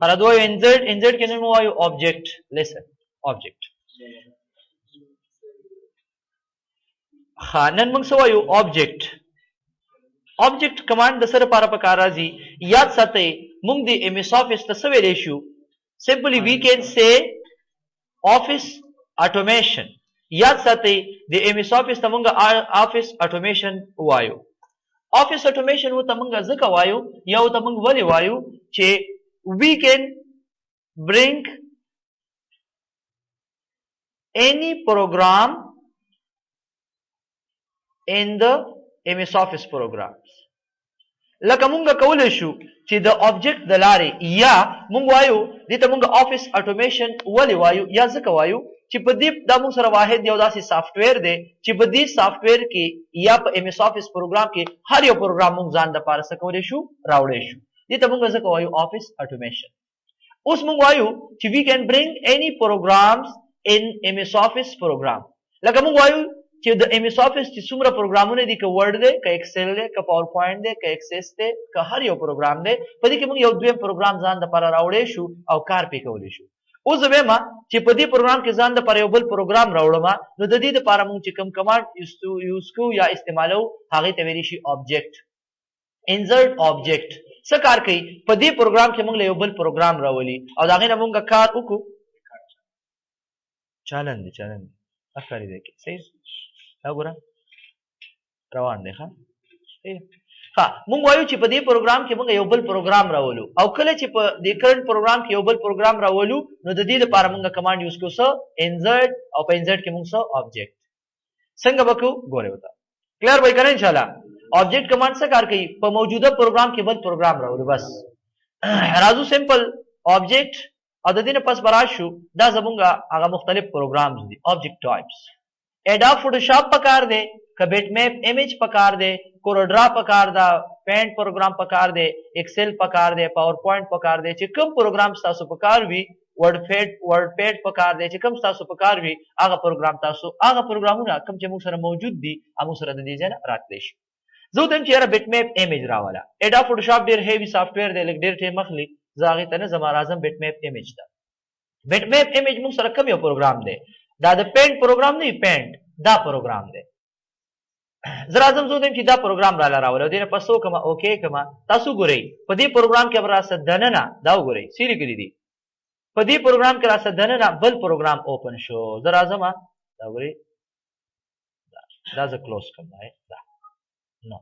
خلا دو انزرت کې نو وایو object. listen object. نن موږ سو وایو object. object command د سره لپاره پکار راځي. یاد ساتئ موږ د MS Office ته څه ویلی شو. simply we can say office automation. یاد ساتئ د MS Office ته موږ office automation وایو. office automation و ته موږ ځکه وایو یا ته موږ ولې وایو چې we can bring any program in the MS Office programs. لکه مونږ کولی شو چې د object د لارې یا مونږ وایو دې ته مونږ office automation ولې وایو یا ځکه وایو چې په دې دا مونږ سره واحد یو داسې سافټویر دی چې په دې سافټویر کې یا په MS Office پروګرام کې هر یو پروګرام مونږ ځان دپاره څه کولی شو راوړی شو. دې ته مونږ ځکه وایو office automation. اوس مونږ وایو چې we can bring any programs in MS Office program. لکه مونږ وایو چې د MS Office چې څومره پروګرامونه دي که ورډ دی که ایکسل دی که پاور پوینټ دی که ایکسس دی که هر یو پروګرام دی په دې کې موږ یو دویم پروګرام ځان دپاره راوړی شو او کار پې کولی شو. اوس زه وایم چې په دې پروګرام کې ځان دپاره یو بل پروګرام راوړم نو د دې دپاره موږ چې کوم کمانډ یوز کوو یا استعمالو هغې ته ویلی شي object. insert object څه کار کوي په دې پروګرام کې موږ له یو بل پروګرام راولي او د هغې نه موږ کار وکړو. چالن دی ښکاري دی کې صحیح دا ګوره روان دی ښه موږ وایو چې په دې پروګرام کې موږ یو بل پروګرام راولو او کله چې په دې کرنټ پروګرام کې یو بل پروګرام راولو نو د دې لپاره موږ کمانډ یوز کوو څه insert او په insert کې موږ څه object. څنګه به کوو ګورئ ورته کلیر به یې که نه انشاءالله. object کمانډ څه کار کوي په موجوده پروګرام کې بل پروګرام راولو بس. راځو سمپل object او د دې نه پس به راشو دا زمونږ هغه مختلف پروګرامز دي. object types Adobe Photoshop پکار دی که بیٹ میپ امیج پکار دی کوروډرا پکار دا پینټ پروګرام پکار دی ایکسل پکار دی پاور پوینټ پکار دی چې کوم پروګرام تاسو پکار وي ورډ پیډ پکار دی چې کوم تاسو پکار وي هغه پروګرام تاسو هغه پروګرامونه کوم چې موږ سره موجود دي هغه سره د دې ځای نه راتلی شي. زه ته چې یاره بیٹ میپ امیج راوله Adobe Photoshop ډېر هیوي سافټویر دی لږ ډېر ټایم اخلي زه هغې ته نه ځم راځم بیٹ میپ امیج ته. بیٹ میپ امیج موږ سره کوم یو پروګرام دی دا د پینټ پروګرام نه وي پینټ دا پروګرام دی. زه راځم زه وایم چې دا پروګرام راله راوله دې نه پس وکړم اوکې کړم. تاسو ګورئ په دې پروګرام کې به راسه دننه دا وګورئ څه لیکلي دي په دې پروګرام کې راسه دننه بل پروګرام اوپن شو. زه راځم دا وګورئ دا زه کلوز کړم دا نو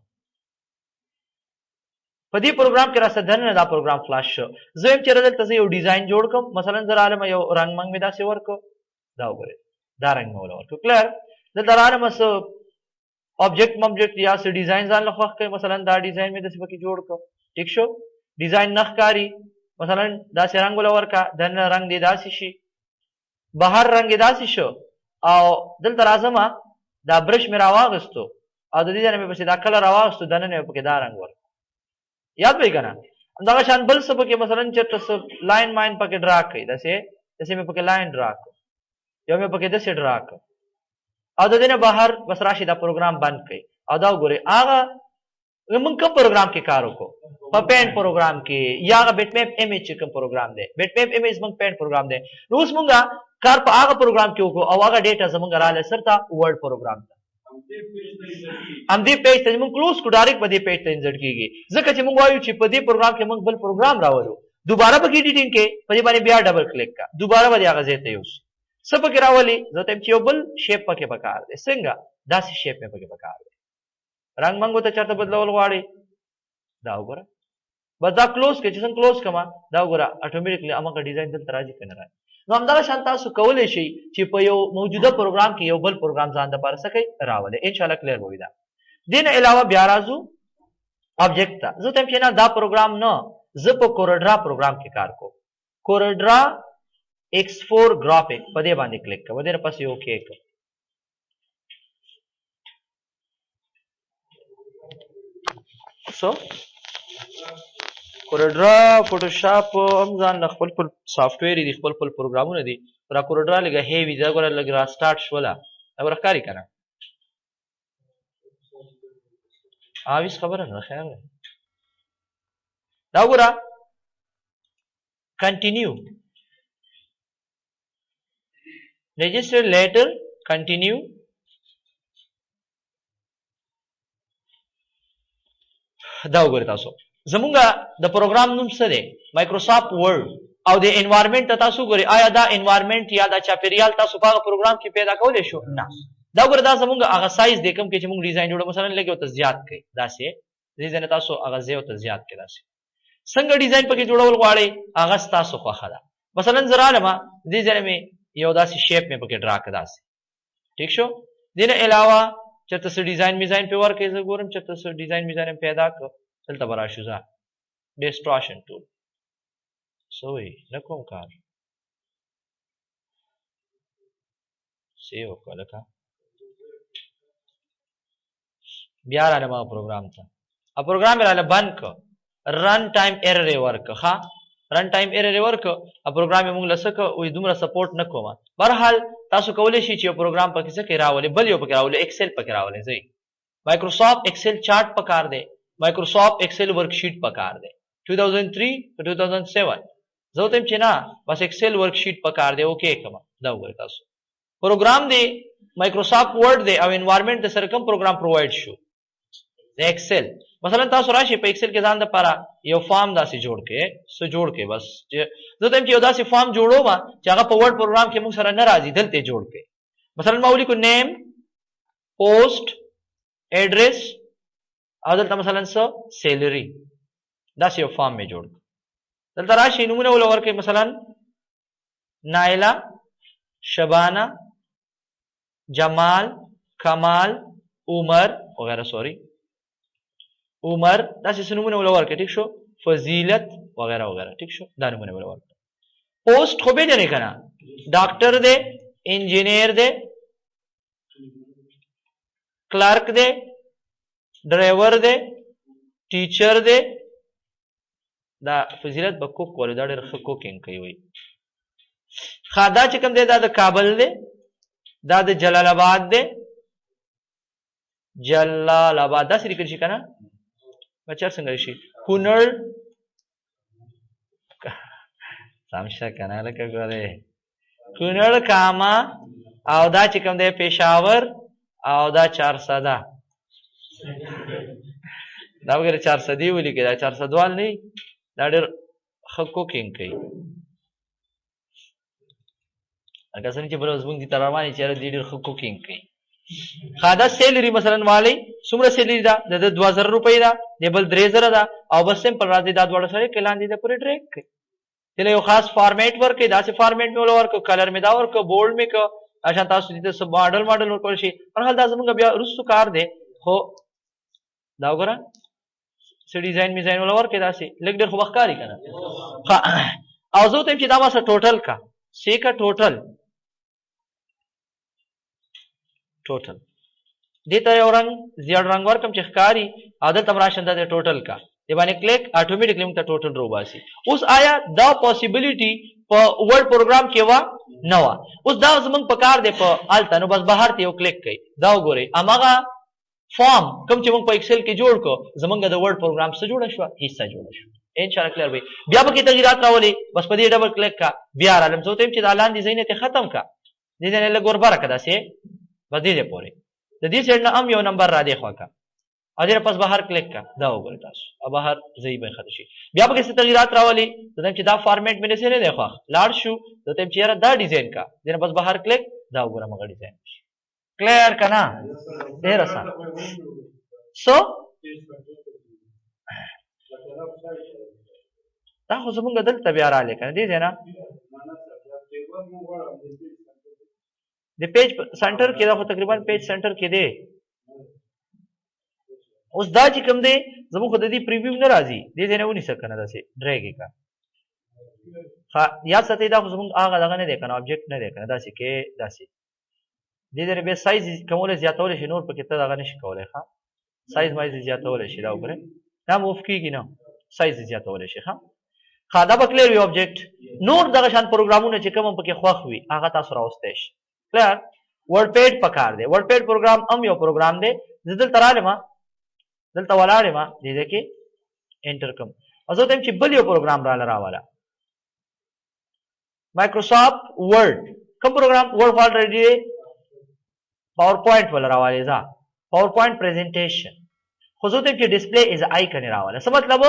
په دې پروګرام کې راسه دننه دا پروګرام خلاص شو. زه وایم چې دلته زه یو ډیزاین جوړ کړم مثلا زه رالم یو رنګ منګ مې داسې ورکړو دا وګورئ دا رنګ مې وله ورکړو کلیر. دلته رالم څه object یا څه ډیزاین ځان له خوښ کړئ مثلا دا ډیزاین مې داسې پکې جوړ کړو ټیک شو. ډیزاین نه ښکاري مثلا داسې رنګ وله ورکړه دننه رنګ دې داسې شي بهر رنګ یې داسې شو او دلته راځم دا برش مې راواغستو او د دې ځای نه مې پسې دا کلر راواغستو دننه مې پکې دا رنګ ورکړو. یاد به یې که نه همدغه شان بل څه پکې مثلا چېرته څه لاین ماین پکې ډرا کړئ داسې مې پکې لاین ډرا کړو یو مې پکې داسې ډرا کړو او د دې نه بهر بس راشي دا پروګرام بند کړئ او دا وګورئ هغه موږ کوم پروګرام کې کار وکړو په پینټ پروګرام کې یا هغه بیٹ میپ امیج چې کوم پروګرام دی بیٹ میپ امیج زموږ پینټ پروګرام دی. نو اوس موږ کار په هغه پروګرام کې وکړو او هغه ډیټا زموږ راغلی سرته ورډ پروګرام ته همدې پیج ته موږ کلوز کړو ډایرکټ په دې پیج ته انزرټ کېږي ځکه چې موږ وایو چې په دې پروګرام کې موږ بل پروګرام راولو دوباره پکې ایډیټینګ کې په دې باندې بیا ډبل کلیک کړه دوباره به دې هغه ځای ته یوسي څه پکې راولي زه ته چې یو بل شیپ پکې پکار دی څنګه داسې شیپ مې پکې پکار دی رنګ منګو ته چېرته بدلول غواړئ دا وګوره بس دا کلوز کړئ چې څنګه کلوز کړم دا وګوره اټومیټیکلی هماغه ډیزاین دلته راځي که نه راځي. نو همدغه شان تاسو کولی شئ چې په یو موجوده پروګرام کې یو بل پروګرام ځان دپاره څه کوئ راولئ انشاءالله کلیر به وي دا. دې نه علاوه بیا راځو object ته. زه ته چې نه دا پروګرام نه زه په کوروډرا پروګرام کې کار کوم کوروډرا X4 graphic په دې باندې کلیک کوم دې نه پسې اوکې کوم. سو کوروډرا فوټوشاپ هم ځان له خپل سافټویر دي خپل پروګرامونه دي را کوروډرا لږه هیوي دا ګوره لږ را سټارټ شوله دا ګوره ښکاري که نه هیڅ خبره نه خیر دا وګوره continue, register later, continue, دا وګورئ تاسو زمونږه د پروګرام نوم څه دی مایکروسافټ ورډ او د انوایرنمنت تاسو ګورئ آیا دا انوایرنمنت یا دا چاپیریال تاسو په پروګرام کې پیدا کولای شو نه دا وګورئ دا زمونږه هغه سایز دی کوم کې چې موږ ډیزاین جوړو مثلا لګي او ته زیات کړئ داسې ډیزاین تاسو هغه زیات او ته زیات کړئ داسې څنګه ډیزاین پکې جوړول غواړئ هغه تاسو خوښه ده مثلا زرالما دې ځای مې یو داسې شیپ مې پکې ډرا کړ داسې ٹھیک شو دینه علاوه چرته څه ډیزاین میزاین په ورکې زه ګورم چرته څه ډیزاین میزاین پیدا کړ دلته به راشو ځه ډیسټورشن ټول سوی نه کوم کار سیو وکړه لکه بیا رااله ما پروګرام ته ا پروګرام رااله بند کړ رن ټایم ایرر ورک ها رن ټایم ایرر ورک ا پروګرام موږ لسکه وې دومره سپورټ نه کوم بهرحال تاسو کولای شئ چې یو پروګرام پکې څه کې راولې بل یو پکې راولې ایکسل پکې راولې ځي مایکروسافټ ایکسل چارت پکار دی مایکروسافټ ایکسل ورکشیټ پکار دی 2003 2007 زه تم چې نه بس ایکسل ورکشیټ پکار دی اوکې کوم دا وګورئ تاسو پروګرام دی مایکروسافټ ورډ دی او انوایرنمنت د سره کوم پروګرام پرووایډ شو د ایکسل مثلا تاسو راشي په ایکسل کې ځان د لپاره یو فارم داسې جوړ کې بس زه تم چې یو داسې فارم جوړوم چې هغه په ورډ پروګرام کې موږ سره نه راځي دلته جوړ کې مثلا ما ولیکو نیم پوسټ ایډریس او دلته مثلا څه سیلری داسې یو فارم مې جوړ دلته راشي نمونه ول ورکې مثلا نایلا شبانه جمال کمال عمر وغیرہ سوری عمر داسې نمونه ول ورکې ٹھیک شو فضیلت وغیرہ وغیرہ ٹھیک شو دا نمونه ول ورکې پوسټ خو به نه کنه ډاکټر دے انجینیر دے کلرک دے ډرایور دی ټیچر دی دا فضیلت به کوک ولې دا ډېر ښه کوکینګ کوي وایي ښه دا چې کوم دی دا د کابل دی دا د جلال آباد دی جلال آباد داسې لیکل شي که نه بچر څنګه شي کونړ سم شته که نه لکه ګورې کونړ کاما او دا چې کوم دی پېښور او دا چارسده دا وګوره 400 ولیکئ دا 400 وال نه دا ډېر ښه کوکینګ کوي لکه څنګه چې بل زموږ دي تر روانې چې دې ډېر ښه کوکینګ کوي ښه دا سیلري مثلا والی څومره سیلري ده د 2000 روپۍ ده د بل 3000 ده او بس سمپل راځي دا دواړه سره کې لاندې د پورې ډریک کوي دله یو خاص فارمیټ ورکړي داسې فارمیټ مې ول ورکړو کلر مې دا ورکړو بولډ مې کړو اچھا تاسو دې څه ماډل ورکول شي پر حال دا زموږ بیا رسو کار دی خو دا وګوره څه ډیزاین میزاین ول ورکړي داسې لږ ډېر خو بخکاری کنه او زه ته چې دا واسه ټوټل کا سی کا ټوټل دې ته یو رنګ زیړ رنګ ورکم چې ښکاری عادت امر شنده د ټوټل کا دی باندې کلیک اتوماتیکلی موږ ته ټوټل روباسي اوس آیا دا پوسیبিলিټي په ورډ پروګرام کې وا نه وا اوس دا زمونږ په کار دی په الته نو بس بهر ته یو کلیک کړئ دا وګورئ اماغه فارم کوم چې موږ په ایکسل کې جوړ کو زمونږ د ورډ پروګرام سره جوړ شو حصہ جوړ شو ان شاء الله کلیر وي بیا به کې تغیرات راولي بس په دې ډبل کلیک کا بیا رالم زه ته چې د لاندې زینت ختم کا دې نه لګور برکه داسې بدې دې پورې د دې سره هم یو نمبر را دی خو کا او دې پس بهر کلیک کا دا وګورئ تاسو او بهر ځای به خط شي بیا به کې تغیرات راولي زه چې دا فارمیټ مې نه دی خو لاړ شو زه ته چې دا ډیزاین کا دې بس بهر کلیک دا وګورم هغه ډیزاین شي کلیر کنا ډیر آسان سو دا خو زمونږ دلته بیا رالی کنه دې ځای نه د پیج سنټر کې دا خو تقریبا پیج سنټر کې دی اوس دا چې کوم دی زموږ خو د دې پریویو نه راځي دې ځای نه ونیسه که نه داسې ډریګ یې کړه یاد ساتئ دا خو زموږ هغه دغه نه دی که نه آبجیکټ نه دی که نه داسې کې داسې دې ځای نه بیا سایز کمولی زیاتولی شي نور پکې ته دغه نه شي کولی ښه سایز مایز زیاتولی شي دا وګورئ دا موف کېږي نه سایز زیاتولی شي ښه دا به کلیر وي آبجیکټ نور دغه شان پروګرامونه چې کوم پکې خوښ وي هغه تاسو راوستی شي کلیر ورډ پیډ پکار دی ورډ پیډ پروګرام هم یو پروګرام دی زه دلته رالم دلته ولاړ یم دې کې انټر کوم او زه ته چې بل یو پروګرام راواله Microsoft Word کوم پروګرام ورډ فایل ریډي پاور پوینټ ولا راوالې ځا پاور پوینټ پریزنټیشن خو زه ته چې ډسپلی از آیکن راواله څه مطلب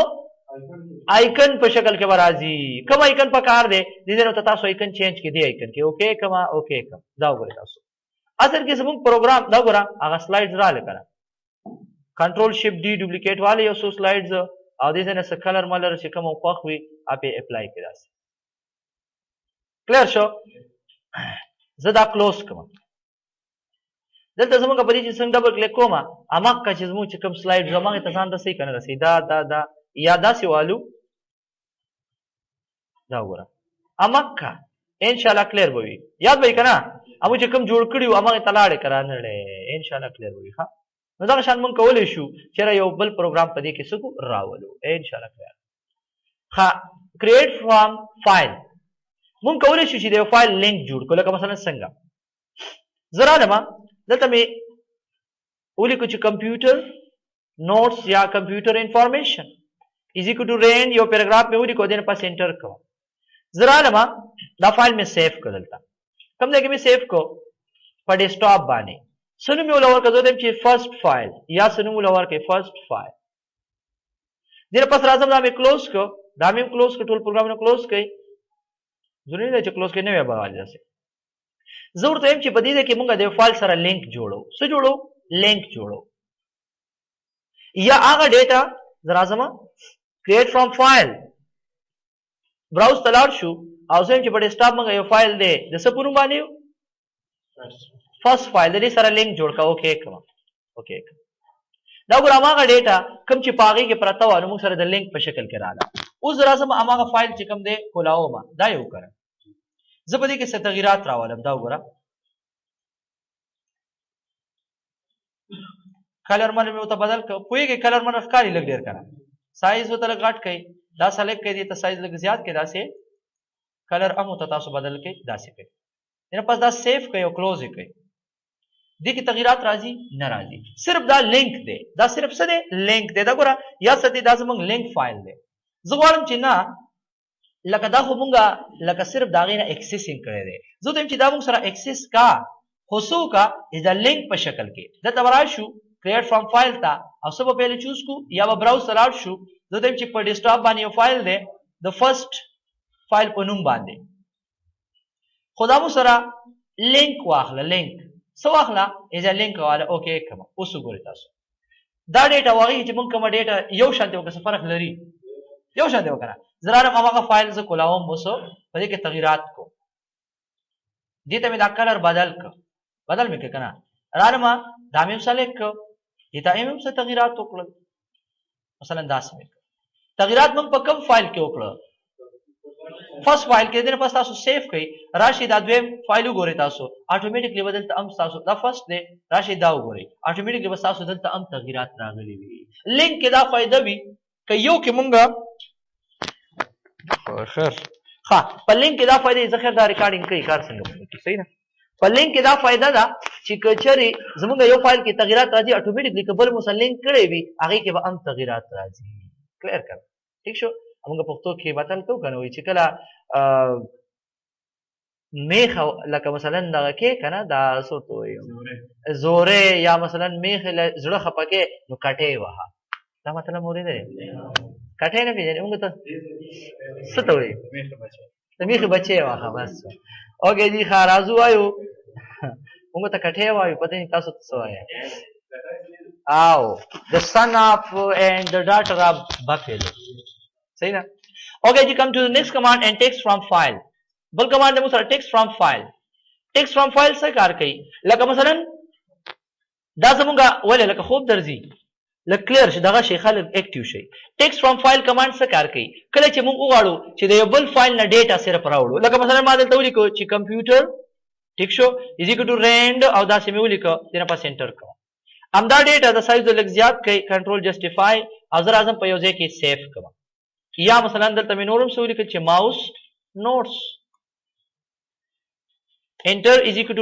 آیکن په شکل کې راځي کوم آیکن په کار دی دې نو تاسو آیکن چینج کې دی آیکن کې اوکې کما اوکې کم دا وګورئ تاسو اصل کې زموږ پروګرام دا وګوره هغه سلایډز را لکړه کنټرول شیفټ ډي ډوپلیکیټ والے یو څو سلایډز او دې نه څه کلر ملر چې کوم خوښ وي اپې اپلای کړئ داسې کلیر شو زه دا کلوز کوم دلته زموږ په دې چې څنګه ډبل کلیک کوم اماکه چې زموږ چې کوم سلایډ زموږ ته ځان رسي کنه رسي دا یا داسې والو دا وګوره اماکه ان شاء الله کلیر وي یاد وي کنه امو چې کوم جوړ کړیو اماغه تلاړې کرانه ان شاء الله کلیر وي ها نو دا شان مونږ کولای شو چې یو بل پروګرام په دې کې څه راولو ان شاء الله کلیر ها کریټ فرام فایل مونږ کولای شو چې د یو فایل لینک جوړ کړو لکه مثلا څنګه زرا لما دلته مې ولیکو چې کمپیوټر نوټس یا کمپیوټر انفارمیشن از ایکوال ټو رین یو پیراګراف مې ولیکو دنه پاس انټر کوم زرا لما دا فایل مې سیو کړ دلته کوم ځای کې مې سیو کو په ډیسکټاپ باندې سنو مې ولور کړو چې فرست فایل یا سنو مې ولور کې فرست فایل دغه پس راځم دا مې کلوز کو دا مې کلوز کو ټول پروګرام نه کلوز کړئ ضروري دی چې کلوز کې نه وي بغاړي ځي زه ورته چې په دې کې مونږ د فایل سره لینک جوړو څه جوړو لینک جوړو یا هغه ډیټا زرازما کریټ فرام فایل براوز تلاړ شو او زه چې په ډیسکټاپ مونږ یو فایل دی د څه پورو باندې فرست فایل دې سره لینک جوړ کا اوکې کوم اوکې دا ګور هغه ډیټا کوم چې پاغي کې پرته و نو موږ سره د لینک په شکل کې رااله اوس زرازم هغه فایل چې کوم دی کولاو ما دا یو کړ زه په دې کې څه تغیرات راولم دا وګوره کلر من مې ته بدل ک پوهیږي کلر من افکاری لګ ډیر کړه سایز وته لګ غټ کړي دا سلیکټ کړي ته سایز لګ زیات کړي دا سه کلر امو ته تاسو بدل کړي دا سه کړي نه پس دا سیف کړي او کلوز کړي دې کې تغیرات راځي نه راځي صرف دا لینک دی دا صرف څه دی لینک دی دا ګوره یا څه دی دا زموږ لینک فایل دی زه غواړم چې نه لکه دا خو مونږه لکه صرف دا غینه اکسسینګ کړی دی زه ته چې دا مونږ سره اکسس کا خصو کا دا لینک په شکل کې دا تبرا شو کریټ فرام فایل تا او سب پہلے چوز کو یا براوز سره شو زه ته چې په ډیسکټاپ باندې یو فایل دی د فرست فایل په نوم باندې خدا مو سره لینک واخله لینک سو واخله دا لینک واله اوکې کوم اوس وګورئ تاسو دا ډیټا واغی چې مونږ کوم ډیټا یو شان دی او څه فرق لري یو شان دی وکړه زرارم هغه فایل ز کولاوم وسو په دې کې تغیرات کو دې ته مې دا کلر بدل مې کنه رانما دا مې سلیکټ کو دې ته مې څه تغیرات وکړل مثلا داس مې تغیرات موږ په کوم فایل کې وکړل فرست فایل کې دې پس تاسو سیو کړئ راشي دا دویم فایل وګورئ تاسو اتوماتیکلی بدلته ام تاسو دا فرست دی راشي دا وګورئ اتوماتیکلی بس تاسو دلته ام تغیرات راغلي وي لینک کې دا فائدہ وي ک یو کې مونږه خیر ها په لینک کې دا فائدہ ذخیر دا ریکارډینګ کوي کار څنګه کوي صحیح نه په لینک کې دا فائدہ دا چې کچري زمونږ یو فایل کې تغیرات راځي اتوماتیکلی کبل مسلینک کړي وي هغه کې به ام تغیرات راځي کلیر کړ ٹھیک شو موږ پښتو کې متل کو کنه وي چې کله میخ لکه مثلا دغه کې کنه دا سوتو زوره یا مثلا میخ زړه خپکه نو کټه وها دا مطلب موري دی کټه نه پیژنې موږ ته ستو وي میخ بچي وها بس اوګه دي خارازو وایو موږ ته کټه وایو پته نه تاسو څه وایي او the son of and the daughter of buffalo صحیح نه okay you come to the next command and text from file بل command دمو سره text from file څه کار کوي لکه مثلا دا زمونږه ولې لکه خوب درځي لکه کلیر شي دغه شي خلک اکټیو شي text from file command څه کار کوي کله چې موږ وغواړو چې د یو بل فایل نه ډیټا صرف راوړو لکه مثلا ما دلته ولیکو چې کمپیوټر ټیک شو از ایکوال ټو رند او دا سمې ولیکو دنه پاس انټر کوم امدا ډیټا د سایز لږ زیات کوي کنټرول جسټیفای اذر اعظم په یو ځای کې سیف کوم یا مثلا دلته مې نورم سو لیکل چې ماوس نوټس enter is equal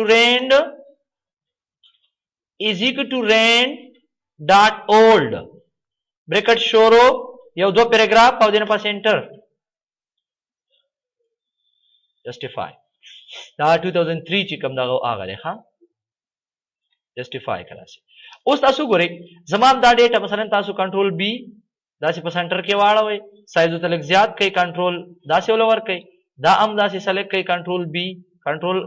to rand dot old bracket شورو یو دو پیراګراف او دنه پاس انټر justify دا 2003 چې کوم دغه هغه دی ښه justify کړه شي. اوس تاسو ګورئ زمام دا ډیټا مثلا تاسو کنټرول بی داسې په سنټر کې واړوئ سایز ته لږ زیات کوي کنټرول داسې ولور کوي دا هم داسې سلیکټ کوي کنټرول بی کنټرول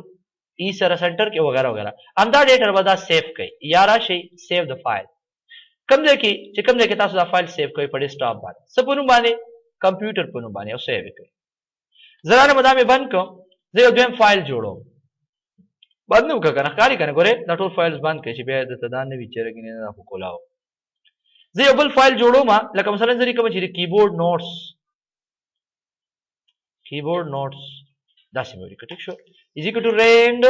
ای سره سنټر کې وغیرہ وغیرہ هم دا ډیټا به دا سیو کوي یا راشي سیو د فایل کوم ځای کې چې کوم ځای کې تاسو دا فایل سیو کوئ په ډیسکټاپ باندې څه په نوم باندې کمپیوټر په نوم باندې او سیو کوي زرانه مدا مې بند کړم زه یو دویم فایل جوړوم بند نو کنه ښکاري کنه ګوره دا ټول فایلز بند کړئ چې بیا د تدا نه وي چیرې نه خو کولاو زه یو بل فایل جوړوم لکه مثلا زری کوم چې کیبورډ نوټس دا سم ولیکه ټیک شو از ایکوال ټو رند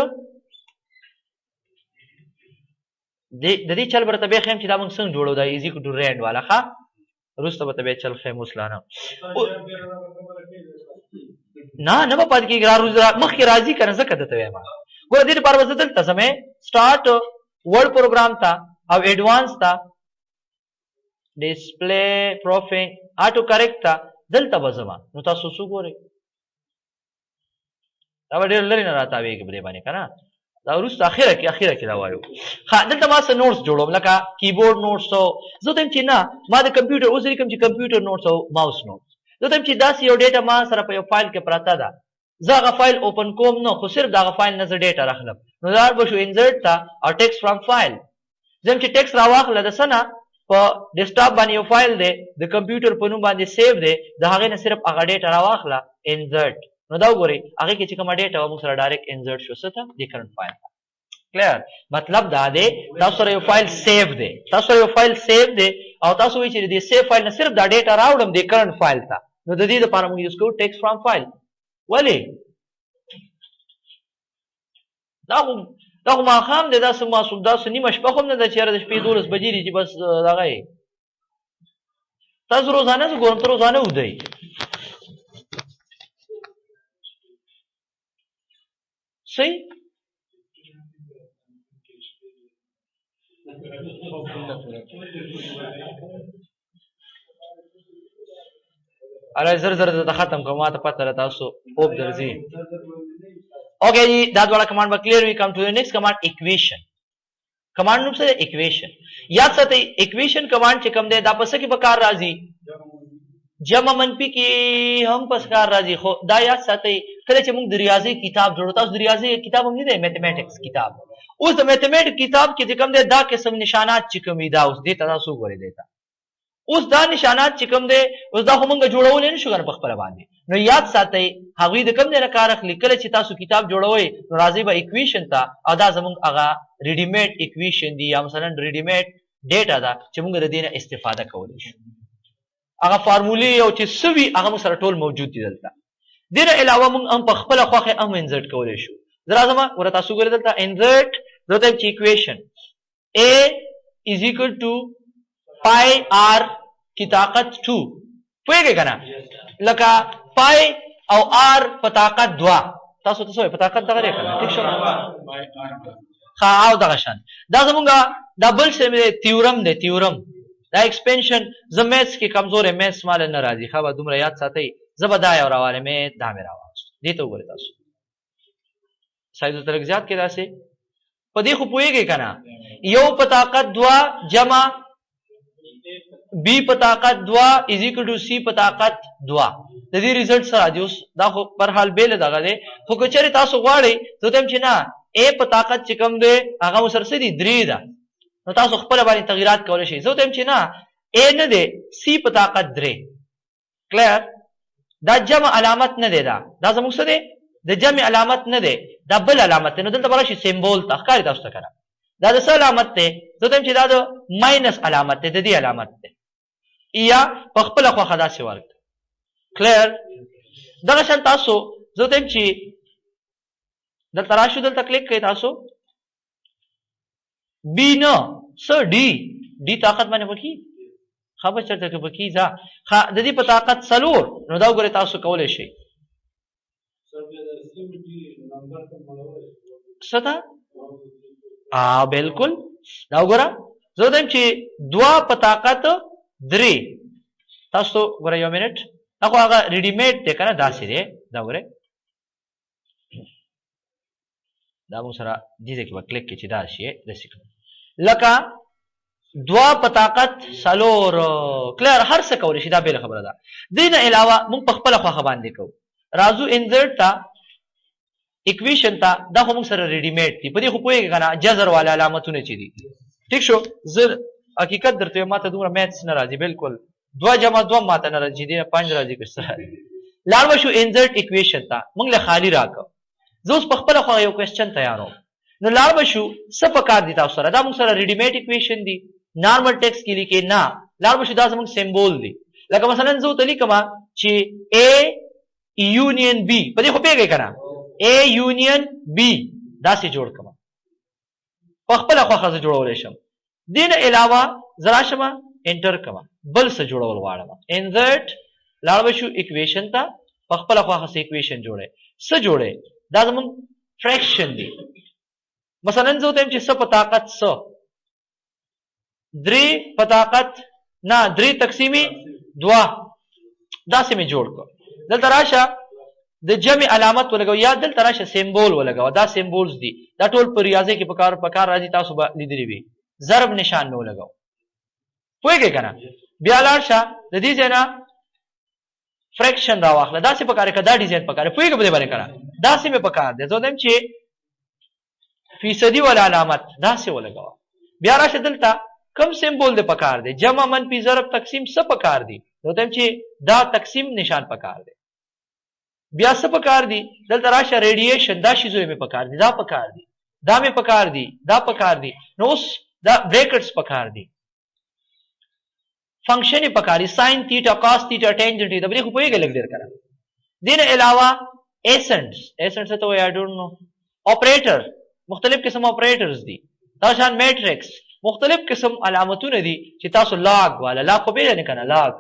د دې چل برته به خیم چې دا موږ څنګه جوړو دا از ایکوال ټو رند والا ښا روسته به به چل خیم وسلانه نه په پد کې روز مخ کې راضي کنه زکه دته وایم ګور دې لپاره وځل تاسو مې سٹارټ ورډ پروګرام تا او ایڈوانس تا ډیسپلی پروفینګ اټو کریکټ تا دلته وځما نو تاسو څو ګورئ دا ډېر لري نه راتاوي کې بری باندې کنه دا ورس اخره کې دا وایو ها دلته ما څه نوټس جوړوم لکه کیبورډ نوټس او زه تم چې نه ما د کمپیوټر اوس کوم چې کمپیوټر نوټس او ماوس نوټس زه تم چې داسې یو ډیټا ما سره په یو فایل کې پراته ده زه هغه فایل اوپن کوم نو خو صرف دا فایل نه زه ډیټا راخلم نو دا به شو انسرټ تا او ټیکست فرام فایل زم چې ټیکست راواخله د سنه په ډیسکټاپ باندې یو فایل دی د کمپیوټر په نوم باندې سیو دی د هغه نه صرف هغه ډیټا راواخله انسرټ نو دا وګورئ هغه کې چې کوم ډیټا و موږ سره ډایرکټ انسرټ شو څه ته د کرنٹ فایل کلیر مطلب دا دی تاسو سره یو فایل سیو دی او تاسو وایئ چې د سیو فایل نه صرف دا ډیټا راوړم د کرنٹ فایل ته نو د دې لپاره موږ یوز کوو ټیکست فرام فایل ولی دا خو ماښام دی داسې معصوم داسې نیمه شپه خو هم نه ده چې یاره د شپې 12 بجې دي چې بس دغه یې تاسو روزانه زه ګورم ته روزانه ودئ صحیح زر ته ختم کوم ما ته پته ده تاسو خوب درځي اوکې جی دا دواړه کمانډ به کلیر وي کم ټو د نیکسټ کمانډ اکویشن کمانډ نوم څه دی اکویشن یاد ساتئ اکویشن کمانډ چې کوم دی دا په څه کې په کار راځي جمع منفي کې هم په کار راځي خو دا یاد ساتئ کله چې موږ د ریاضي کتاب جوړو تاسو د ریاضي کتاب هم نه دی میتھمیټکس کتاب اوس د میتھمیټکس کتاب کې چې کوم دی دا قسم نشانات چې کوم دا اوس دې تاسو ګورئ دیتا اوس دا نشانات چې کوم دی اوس دا خو موږ جوړول نه شو کنه په خپل باندې نو یاد ساتئ هغوی د کوم دی نه کار اخلي کله چې تاسو کتاب جوړوئ نو راځئ به اکویشن ته او دا زموږ هغه ریډیمیډ اکویشن دی یا مثلا ریډیمیډ ډیټا ده چې موږ د دې نه استفاده کولی شو هغه فارمولې او چې څه وي هغه موږ سره ټول موجود دي دلته دې نه علاوه موږ هم په خپله خوښې هم انزرټ کولی شو زه راځم ګوره تاسو ګورئ دلته انزرټ زه ته چې اکویشن A is equal to pi r کی طاقت 2 پوهیږئ که نه لکه پای او r په طاقت 2 تاسو ته څه وایي په طاقت دغه دی که نه ټیک شو ښه او دغه شان دا زمونږ دا بل څه دی تیورم دی تیورم دا ایکسپینشن زه میتس کې کمزور یم میتس ماله نه راځي ښه به دومره یاد ساتئ زه به دا یو راوالم دا مې راواغوست دې ته وګورئ تاسو سایز ورته لږ زیات کې داسې په دې خو پوهیږئ که نه یو په طاقت 2 جمع بی په طاقت 2 از ایکوال ټو سی په طاقت 2 د دې ریزلټ سره راځي اوس دا خو پر حال بیل دغه دی خو که چېرې تاسو غواړئ زه ته چې نه ا په طاقت چې کوم دی هغه مو سره څه دي 3 ده نو تاسو خپله باندې تغیرات کولی شئ زه ته چې نه ا نه دی سی په طاقت 3 کلیر دا جمع علامت نه دی دا زموږ څه دی د جمع علامت نه دی دا بل علامت دی نو دلته به راشي سیمبول ته ښکاري تاسو ته که نه دا د څه علامت دی زه ته چې دا د ماینس علامت دی د دې علامت دی یا په خپله خوښه داسې ورکړه کلیر دغه شان تاسو زه ته چې دلته راشو دلته کلیک کوئ تاسو بی نه څه ډي طاقت باندې پکې خبر چرته کې پکې ځه د دې په طاقت 4 نو دا وګورئ تاسو کولی شئ څه ده بالکل دا وګوره زه وایم چې 2 په طاقت 3 تاسو ګوره یو منټ دا خو هغه ریډیمیډ دی که نه داسې دی دا وګورئ دا موږ سره دې ځای کې به کلیک کې چې دا شي داسې کړو لکه دوا په طاقت څلور کلیر هر څه کولی شي دا بېله خبره ده دې نه علاوه موږ په خپله خوښه باندې کوو راځو انزرټ ته اکویشن ته دا خو موږ سره ریډیمیډ دي په دې خو پوهېږې که نه جزر والا علامتونه چې دي ټیک شو زه حقیقت درته وایم ما ته دومره میتس نه راځي بلکل 2 جمع 2 ما ته نه راځي دې نه 5 راځي که څه راځي لاړ به شو انزرټ اکویشن ته موږ له خالي راکړه زه اوس په خپله خوا یو کوېسچن تیاروم نو لاړ به شو څه په کار دي تاسو سره دا موږ سره ریډیمیډ اکویشن دي نارمل ټیکس کې لیکې نه لاړ به شو دا زموږ سیمبول دی لکه مثلا زه ورته لیکم چې A یونین B په دې خو پوهېږئ که نه A یونین B داسې جوړ کړم په خپله خوښه زه جوړولی شم دې نه علاوه زه راشم انټر کړم بل څه جوړول غواړم انزرټ لاړ به شو اکویشن ته په خپله خوښه څه اکویشن جوړی څه جوړی دا زموږ فریکشن دی مثلا زه ورته یم چې څه په طاقت څه 3 په طاقت نه 3 تقسیمي 2 داسې مې جوړ کړ دلته راشه د جمع علامت ولګو یا دلته راشه سیمبول ولګو دا سیمبولز دي دا ټول په ریاضي کې په کار راځي تاسو به لیدلی وي ضرب نشان مې ولګو پوهېږئ که نه بیا لاړ شه د دې ځای نه فریکشن راواخله داسې په کار که دا ډیزاین په کار پوهېږئ په دې باندې که نه داسې مې په کار دی زه وایم چې فیصدي والا علامت داسې ولګوه بیا راشه دلته کم سیمبول دی په کار دی جمع منفي ضرب تقسیم څه په کار دی زه وایم چې دا تقسیم نشان په کار دی بیا څه په کار دي دلته راشه ریډیشن دا شیزونه مې په کار دي دا په کار دي دا مې په کار دي دا په کار دي نو اوس دا بریکټس په کار دي فنکشن یې په کار دي ساین تیټا کاس تیټا ټینجنټ د برې خو پوهېږئ لږ ډېر کړه دې نه علاوه ایسنټس ایسنټس ته وایي آی ډونټ نو اپریټر مختلف قسم اپریټرز دي دا شان میټرکس مختلف قسم علامتونه دي چې تاسو لاګ والا لاګ خو پېژنئ که نه لاګ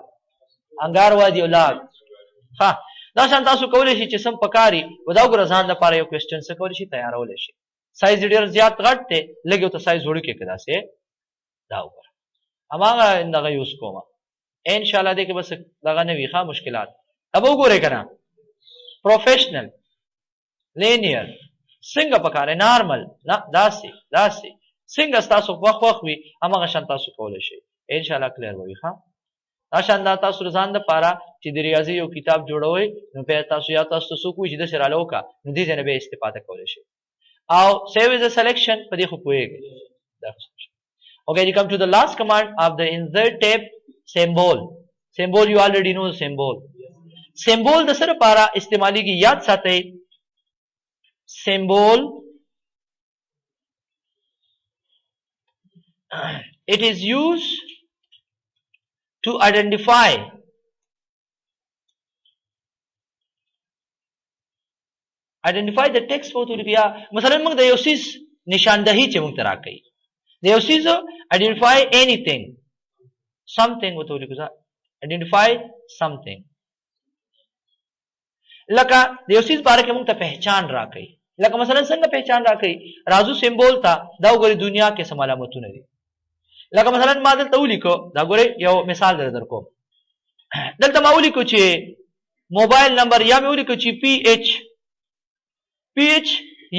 انګار وادي او لاګ ها دا شان تاسو کولی شئ چې سم پکاري و دا وګوره ځان لپاره یو کوېسچن څه کولی شي تیارولی شي سایز یې ډېر زیات غټ دی لږ یو ته سایز وړوکی که داسې دا وګوره هماغه دغه یوز کومه انشاءالله دې کې بس دغه نه وي ښه مشکلات دا به وګورئ که نه پروفیشنل لینیر څنګه پکاره نارمل نه داسې څنګه ستاسو خوښ وي هماغه شان تاسو کولی شئ انشاءالله کلیر به وي ښه دا شان دا تاسو ځان دپاره چې د ریاضي یو کتاب جوړوئ نو بیا تاسو یا تاسو ته څوک وایي چې داسې راله وکړه نو دې ځای نه بیا استفاده کولی شئ او سیو از ا سلیکشن په دې خو پوهېږئ Okay, you come to the last command of the insert tab symbol. Symbol you already know the symbol. Symbol د سره لپاره استعمالېږي یاد ساتئ symbol it is used to identify the text په توګه بیا مثلا موږ د یو څیز نشاندهي چې موږ ته راکوي د یو څیز identify anything something ورته ولیکو identify something لکه د یو څیز باره کې موږ ته پہچان راکوي لکه مثلا څنګه پہچان راکوي راځو سیمبول ته دا وګورئ دنیا کې څه علامتونه دي لکه مثلا ما دلته ولیکو دا ګورئ یو مثال در کوم دلته ما ولیکو چې موبایل نمبر یا مې ولیکو چې PH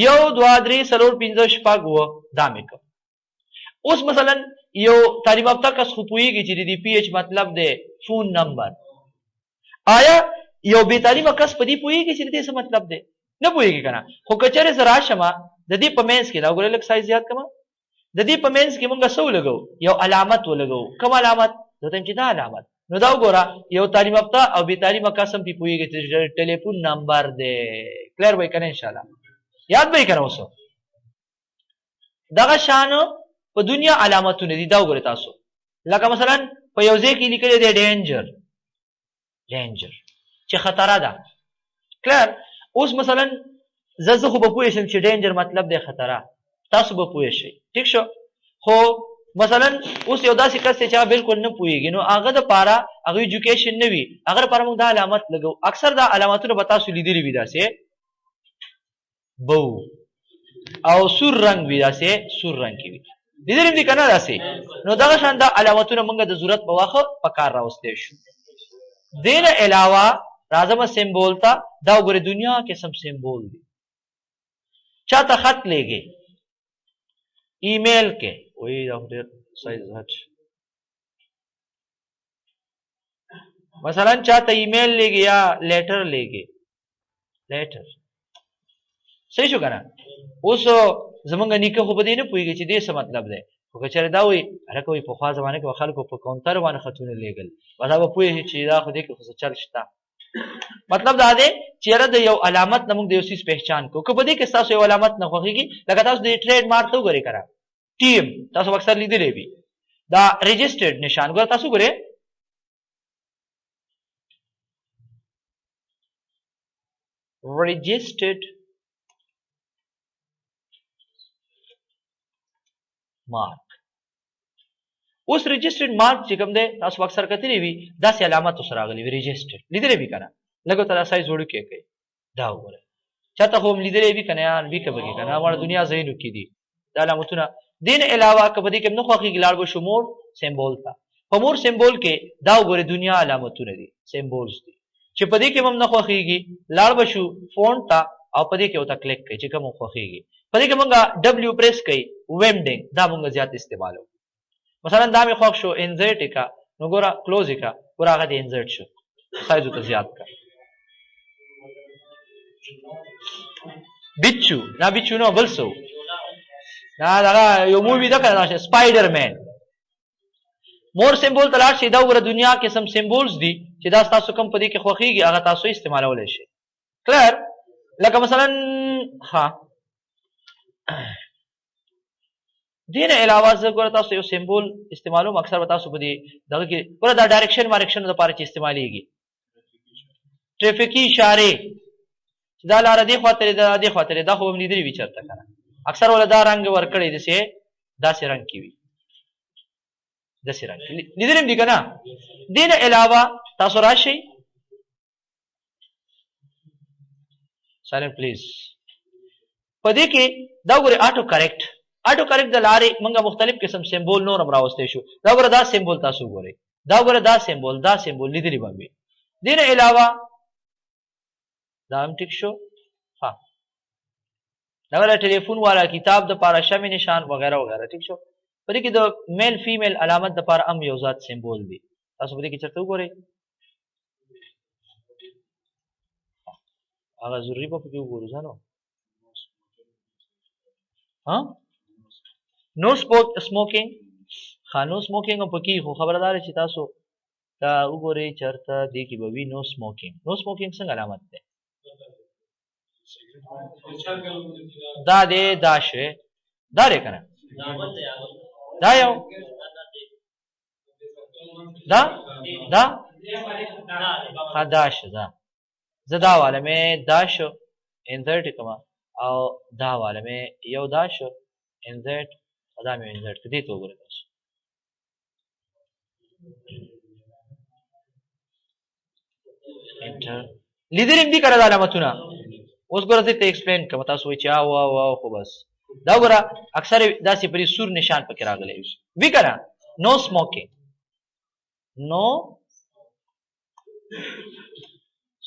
1 2 3 4 5 6 دا مې کړ اوس مثلا یو تعلیم یافته کس خو پوهېږي چې د دې PH مطلب دی فون نمبر آیا یو بې تعلیمه کس په دې پوهېږي چې د دې څه مطلب دی نه پوهېږي که نه خو که چېرې زه راشم د دې په منځ کې دا وګورئ لږ سایز زیات کړم د دې په منځ کې مونږ څه ولګو یو علامت ولګو کوم علامت زه ته چې دا علامت نو دا وګوره یو تعلیم یافته او بې تعلیمه کس هم پرې پوهېږي چې ټلیفون نمبر دی کلیر به یې که نه انشاءالله یاد به یې که نه اوس دغه شان په دنیا علامتونه دي دا وګورئ تاسو لکه مثلا په یو ځای کې لیکلی دی ډینجر چې خطره ده کلیر اوس مثلا زه خو به پوه شم چې ډینجر مطلب دی خطره تاسو به پوه شئ ټیک شو خو مثلا اوس یو داسې کس دی چې هغه بلکل نه پوهېږي نو هغه دپاره هغه ایجوکیشن نه وي هغه دپاره موږ دا علامت لګو اکثر دا علامتونه به تاسو لیدلي وي داسې بو او سور رنګ وي داسې سور رنګ کې وي لیدلي دي که نه داسې نو دغه شان دا علامتونه موږ د ضرورت په وخت په کار راوستی شو دې نه علاوه راځم سیمبول ته دا وګورئ دنیا کې سم سیمبول دي چاته خط لېږي ایمیل کې وایي دا ډېر سایز هټ مثلا چاته ایمیل لېږي یا لیټر لېږي لیټر صحیح شو کنه اوس زمونږ نیکه خو په دې نه پوهېږي چې دې څه مطلب دی خو که چېرې دا وایي هلکه وایي پخوا زمانه کې به خلکو په کاونټر باندې خطونه لېږل بس هغه به پوه شي چې دا خو دې کې خو څه چل شته مطلب دا دی چې یاره د یو علامت نه موږ د یو څیز پہچان کوو که په دې کې ستاسو یو علامت نه خوښېږي لکه تاسو د ټریډ مارک ته وګورئ که نه ټیم تاسو اکثر لیدلی وي دا رجسټرډ نشان ګوره تاسو ګورئ registered mark اوس registered mark چې کوم دی تاسو اکثر کتلی وي داسې علامت سره راغلی وي registered لیدلی وي که نه لږ ورته سایز وړوکی کوي دا وګورئ چاته خو هم لیدلی وي که نه یار وي که به کې که نه مړه دنیا ځایونو کې دي دا علامتونه دې نه علاوه که په دې کې هم نه خوښېږي لاړ به شو مور سمبول ته په مور سمبول کې دا وګورئ دنیا علامتونه دي سمبولز دي چې په دې کې هم نه خوښېږي لاړ به شو فونټ ته او په دې کې ورته کلیک کوي چې کوم خوښېږي په دې کې مونږ ډبلیو پریس کوي ویمډینګ دا مونږ زیات استعمالو مثلا دا مې خوښ شو انزرټ یې کا نو ګوره کلوز یې کا ګوره هغه دې انزرټ شو سایز ورته زیات کا بچو دا بچو نو بل څه دا دغه یو مووي ده که نه سپایډر مین مور سمبول ته لاړ شئ دا وګوره دنیا کې سم سمبولز دي چې دا ستاسو کوم په دې کې خوښېږي هغه تاسو استعمالولی شئ کلیر لکه مثلا ها دې نه علاوه زه ګوره تاسو یو سمبول استعمالوم اکثر به تاسو په دې دغه کې ګوره دا ډایرکشن وایرکشن دپاره چې استعمالیږي ټریفیکي اشارې چې دا لاره دې خواته ده دې خواته دا خو به م لیدلي وي چېرته که نه اکثر وله دا رنګ ورکړی داسې داسې رنګ کې وي داسې رنګ لیدلی هم دي که نه دې نه علاوه تاسو راشئ سایلنټ پلیز په دې کې دا وګورئ آټو کریکټ آټو کریکټ د لارې موږ مختلف قسم سمبول نور هم راوستی شو دا وګوره دا سمبول تاسو وګورئ دا وګوره دا سمبول لیدلی به وي دې نه علاوه دا هم ټیک شو ها دا ولا ټلیفون والا کتاب دپاره شمع نشان وغیره وغیره ټیک شو په دې کې د میل فیمیل علامت دپاره هم یو ذات سمبول دی تاسو په دې کې چېرته وګورئ هغه ضروري به پکې وګورو ځه نو نو سموکینګ ښه نو سموکینګ هم پکې خو خبره دا ده چې تاسو دا وګورئ چېرته دې کې به وي نو سموکینګ نو سموکینګ څنګه علامت دی دا دی دا شی دا دی که نه دا یو دا ها دا شو دا زه دا واله مې دا شو انزرټ یې کومه او دا واله مې یو دا شو انزرټ او دا مې انزرټ کړه دې ته وګورئ تاسو انټر لیدلي هم دي که نه دا علامتونه اوس ګوره زه ته ایکسپلین کوم تاسو وایي چې او خو بس دا وګوره اکثر داسې پرې سور نشان پکې راغلی وي که نه نو سموکینګ نو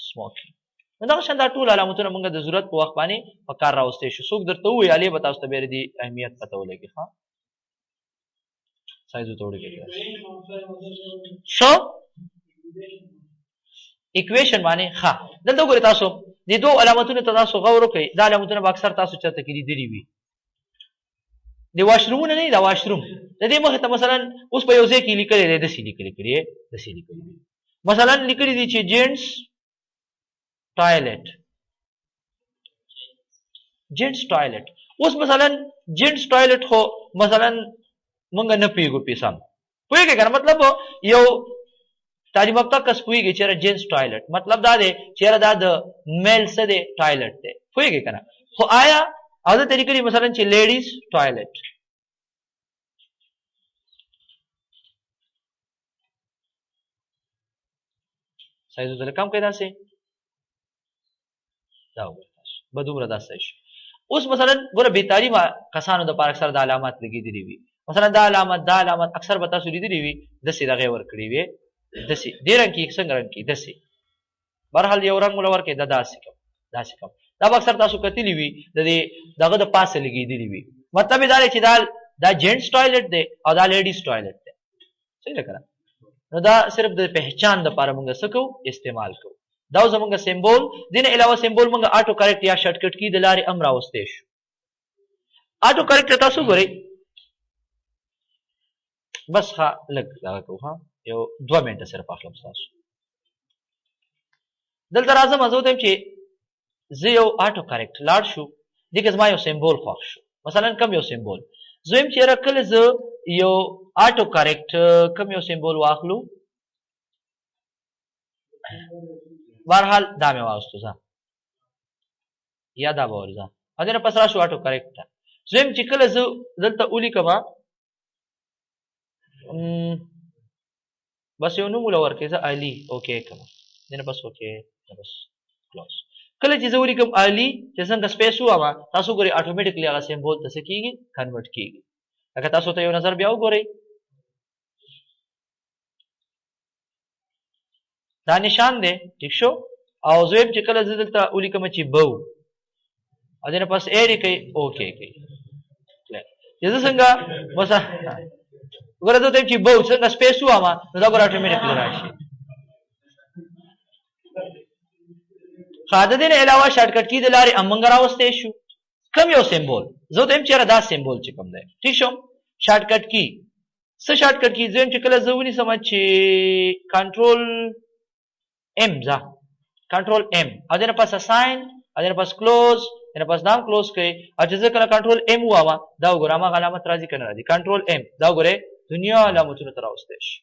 سموکینګ نو دغه شان دا ټول علامتونه موږ د ضرورت په وخت باندې په کار راوستی شو څوک درته ووایي هلې به تاسو ته بیا د دې اهمیت پته ولګي ښه سایز ورته وړوکی کړه څه اکویشن باندې ښه دلته وګورئ تاسو دې دوو علامتونو ته تاسو غور وکړئ دا علامتونه به اکثر تاسو چېرته کې لیدلي وي د واشرومونه نه دي دا واشروم د دې مخې ته مثلا اوس په یو ځای کې لیکلی دی داسې لیکلي کړي داسې لیکلي دي مثلا لیکلي دي چې جینټس ټایلټ جینټس ټایلټ اوس مثلا جینټس ټایلټ خو مثلا مونږ نه پوهېږو پې سم پوهېږئ که نه مطلب یو تعلیم یافته کس پوهېږي چې یاره جینټس ټایلټ مطلب دا دی چې یاره دا د میل څه دی ټایلټ دی پوهېږئ که نه خو آیا او دا طریقه دی مثلا چې لیډیز ټایلټ سایز ورته کم کړئ داسې دا وګورئ تاسو به دومره دا صحیح شو اوس مثلا ګوره بې تعلیمه کسانو دپاره اکثر دا علامات لګېدلي وي مثلا دا علامت اکثر به تاسو لیدلي وي داسې دغې ورکړې وي داسې دې رنګ کې څنګه رنګ کې داسې بهرحال یو رنګ وله ورکړئ دا داسې کوم دا به اکثر تاسو کتلی وي د دې دغه د پاسه لګېدلي وي مطلب یې دا دی چې دا جینټس ټوایلټ دی او دا لیډیز ټوایلټ دی صحیح ده که نه نو دا صرف د پہچان دپاره موږ څه کوو استعمال کوو دا زموږ سمبول دې نه علاوه سمبول موږ آټو کریکټ یا شارټکټ کی د لارې هم راوستی شو آټو کریکټ تاسو ګورئ بس ها لږ دغه کوو ها یو 2 منټه صرف اخلم ستاسو دلته راځم زه وتم چې زه یو آټو کریکټ لاړ شو دې کې زما یو سمبول خوښ شو مثلا کم یو سمبول زه وایم چې یاره کله زه یو آټو کریکټ کم یو سمبول واخلو بهرحال دا مې واغستو ځه یا دا به ورځه او دې نه پس راشو آټو کریکټ ته زه وایم چې کله زه دلته ولیکمه بس یو نوم وله ورکړې زه علي اوکې کړم دې نه بس اوکې بس کلوز کله چې زه ولیکم علي چې څنګه سپیس وواما تاسو ګورئ اټومیټیکلی هغه سمبول ته څه کېږي کنورټ کېږي لکه تاسو ته یو نظر بیا وګورئ دا نشان دی ټیک شو او زه وایم چې کله زه دلته ولیکم چې بو او دې نه پس ایډ یې کوي اوکې کوي چې زه څنګه بس ګوره زه ته چې بو څنګه سپیس وواما نو دا ګوره اټومیټیکلی راشي ښه د دې نه علاوه شارټکټ کی د لارې هم موږ راوستی شو کم یو سمبول زه ته وایم چې یاره دا سمبول چې کوم دی ټیک شو شارټکټ کی څه شارټکټ کی زه وایم چې کله زه ونیسم چې کنټرول ایم ځه کنټرول ایم او دې نه پس اساین او دې نه پس کلوز دې نه پس دا هم کلوز کوئ او چې زه کله کنټرول ایم وواما دا وګوره هماغه علامت راځي که نه راځي کنټرول ایم دا وګورئ دنیا علامتونو ته راوستی شي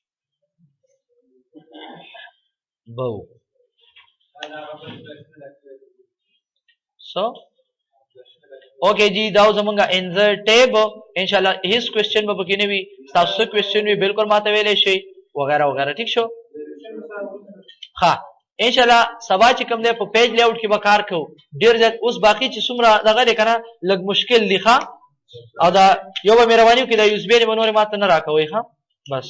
بو So, okay जी दाओ जमंगा answer tab इंशाल्लाह his question به پکې نه وي تاسو question وی بالکل ماته ویلې شي وغیرہ وغیرہ ٹھیک شو ها انشاءاللہ سبا چې کوم دی په پیج لیاوټ کې به کار کوو ډیر زیات اوس باقی چې څومره دغه دی که نه لږ مشکل دی ښه او دا یو به مهرباني وکړئ دا یوزبیل به نورې ماته نه راکوئ ښه بس